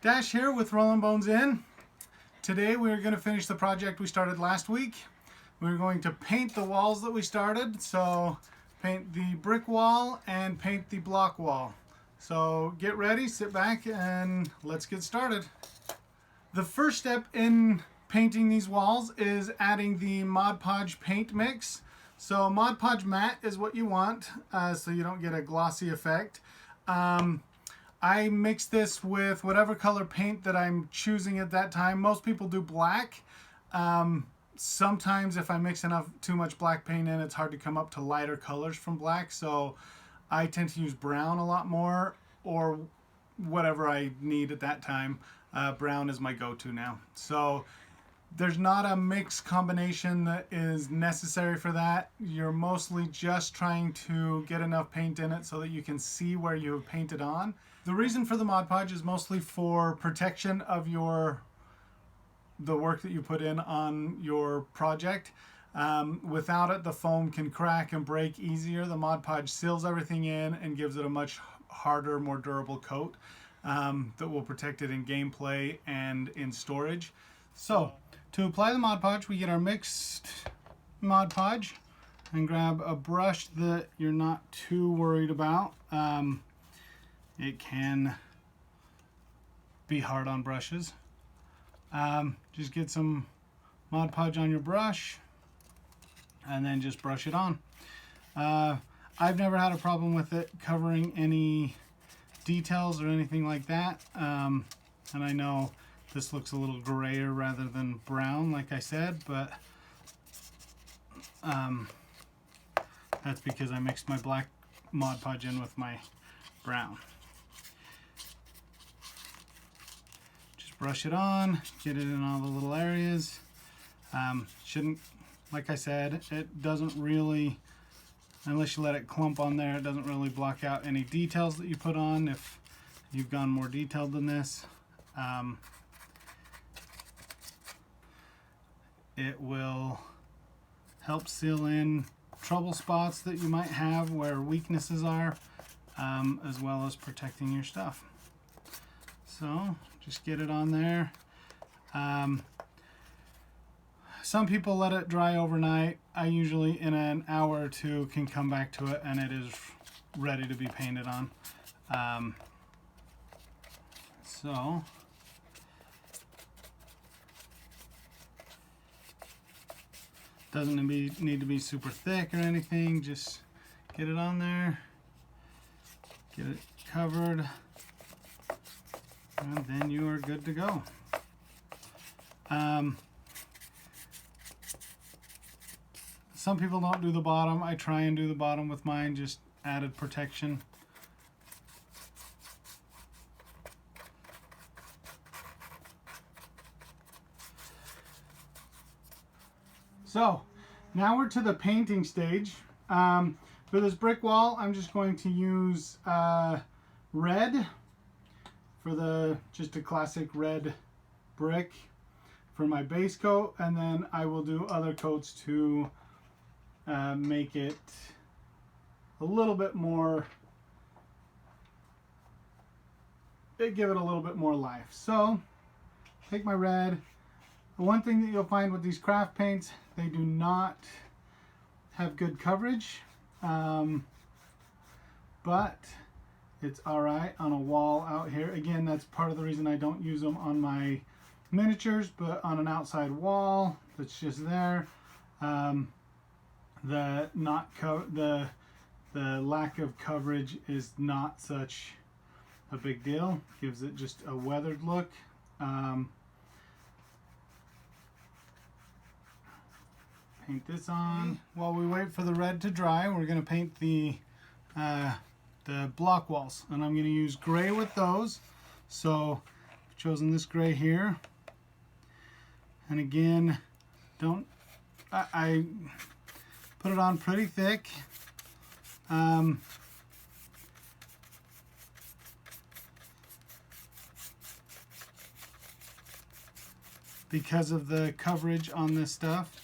Dash here with Rolling Bones In. Today we're going to finish the project we started last week. We're going to paint the walls that we started. So paint the brick wall and paint the block wall. So get ready, sit back, and let's get started. The first step in painting these walls is adding the Mod Podge paint mix. So Mod Podge matte is what you want, so you don't get a glossy effect. I mix this with whatever color paint that I'm choosing at that time. Most people do black. Sometimes if I mix too much black paint in, it's hard to come up to lighter colors from black. So I tend to use brown a lot more, or whatever I need at that time. Brown is my go-to now. So there's not a mix combination that is necessary for that. You're mostly just trying to get enough paint in it so that you can see where you have painted on. The reason for the Mod Podge is mostly for protection of the work that you put in on your project. Without it, the foam can crack and break easier. The Mod Podge seals everything in and gives it a much harder, more durable coat that will protect it in gameplay and in storage. So to apply the Mod Podge, we get our mixed Mod Podge and grab a brush that you're not too worried about. It can be hard on brushes. Just get some Mod Podge on your brush and then just brush it on. I've never had a problem with it covering any details or anything like that. And I know this looks a little grayer rather than brown, like I said, but that's because I mixed my black Mod Podge in with my brown. Just brush it on, get it in all the little areas. Shouldn't, like I said, it doesn't really, unless you let it clump on there, it doesn't really block out any details that you put on if you've gone more detailed than this. It will help seal in trouble spots that you might have where weaknesses are, as well as protecting your stuff. So just get it on there. Some people let it dry overnight. I usually in an hour or two can come back to it and it is ready to be painted on. So doesn't need to be super thick or anything. Just get it on there, get it covered, and then you are good to go. Some people don't do the bottom. I try and do the bottom with mine, just added protection. So now we're to the painting stage. For this brick wall, I'm just going to use red for just a classic red brick for my base coat, and then I will do other coats to make it a little bit more, give it a little bit more life. So take my red. One thing that you'll find with these craft paints, they do not have good coverage, but it's alright on a wall out here. Again, that's part of the reason I don't use them on my miniatures, but on an outside wall that's just there, the lack of coverage is not such a big deal. Gives it just a weathered look. Paint this on. While we wait for the red to dry, we're going to paint the block walls, and I'm going to use gray with those. So I've chosen this gray here, and again, I put it on pretty thick. Because of the coverage on this stuff.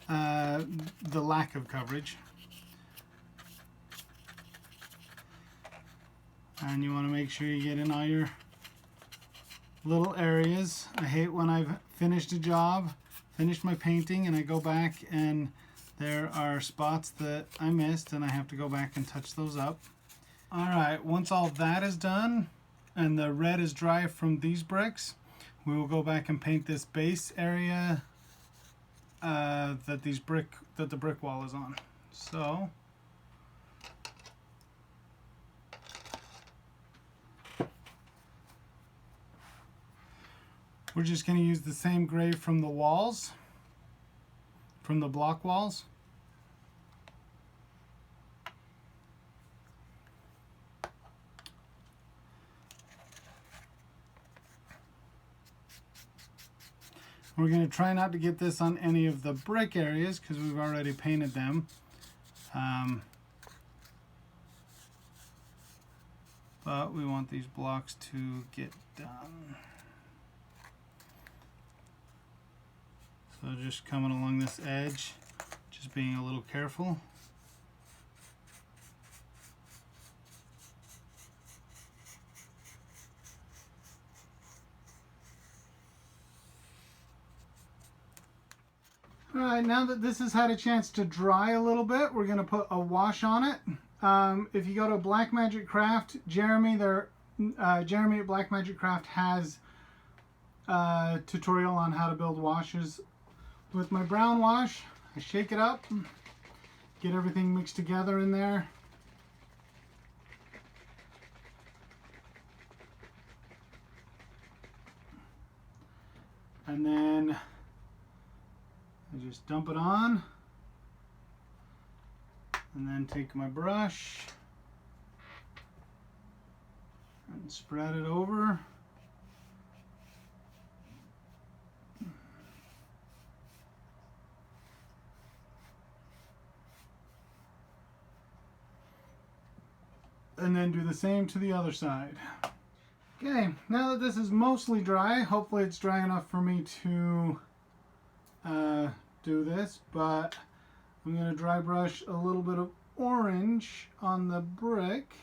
The lack of coverage. And you want to make sure you get in all your little areas. I hate when I've finished a job, finished my painting, and I go back and there are spots that I missed and I have to go back and touch those up. Alright, once all that is done and the red is dry from these bricks, we will go back and paint this base area that the brick wall is on. So we're just going to use the same gray from the walls, from the block walls. We're going to try not to get this on any of the brick areas because we've already painted them. But we want these blocks to get done. So just coming along this edge, just being a little careful. Alright, now that this has had a chance to dry a little bit, we're going to put a wash on it. If you go to Blackmagic Craft, Jeremy at Blackmagic Craft has a tutorial on how to build washes. With my brown wash, I shake it up, get everything mixed together in there. And then I just dump it on, and then take my brush and spread it over. And then do the same to the other side. Okay, now that this is mostly dry, hopefully it's dry enough for me to do this, but I'm going to dry brush a little bit of orange on the brick.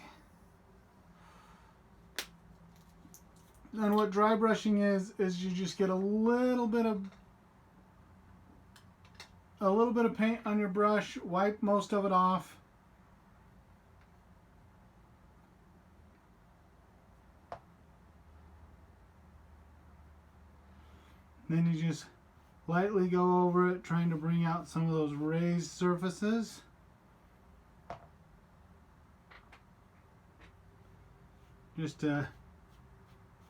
And what dry brushing is you just get a little bit of paint on your brush, wipe most of it off. Then you just lightly go over it, trying to bring out some of those raised surfaces. Just to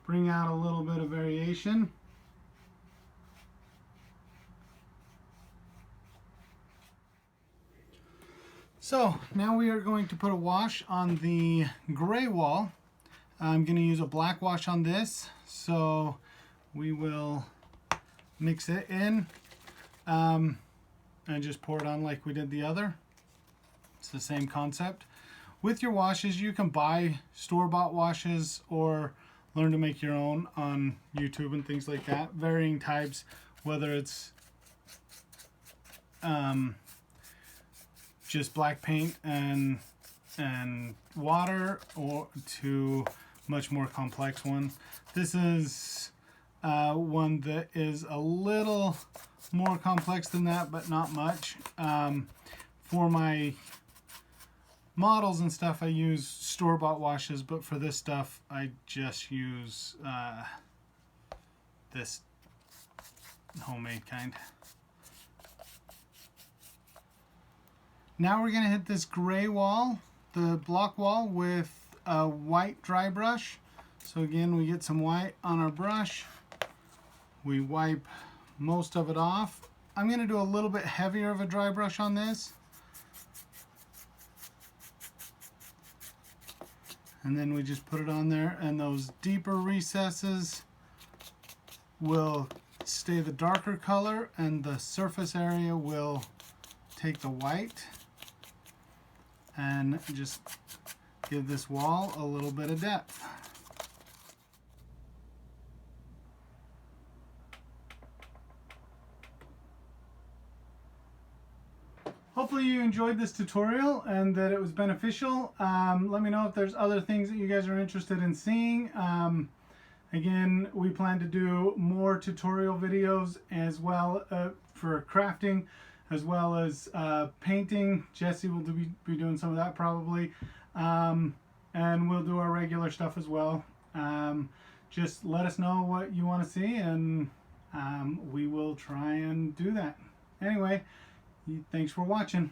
bring out a little bit of variation. So now we are going to put a wash on the gray wall. I'm going to use a black wash on this, so we will mix it in and just pour it on like we did the other. It's the same concept. With your washes, you can buy store-bought washes or learn to make your own on YouTube and things like that. Varying types, whether it's just black paint and water, or to much more complex one. This is one that is a little more complex than that, but not much. For my models and stuff, I use store-bought washes, but for this stuff, I just use this homemade kind. Now we're going to hit this gray wall, the block wall, with a white dry brush. So again, we get some white on our brush. We wipe most of it off. I'm going to do a little bit heavier of a dry brush on this. And then we just put it on there, and those deeper recesses will stay the darker color, and the surface area will take the white and just give this wall a little bit of depth. Hopefully you enjoyed this tutorial and that it was beneficial. Let me know if there's other things that you guys are interested in seeing. Again, we plan to do more tutorial videos as well for crafting, as well as painting. Jesse will be doing some of that probably. And we'll do our regular stuff as well. Just let us know what you want to see, and we will try and do that. Anyway, thanks for watching.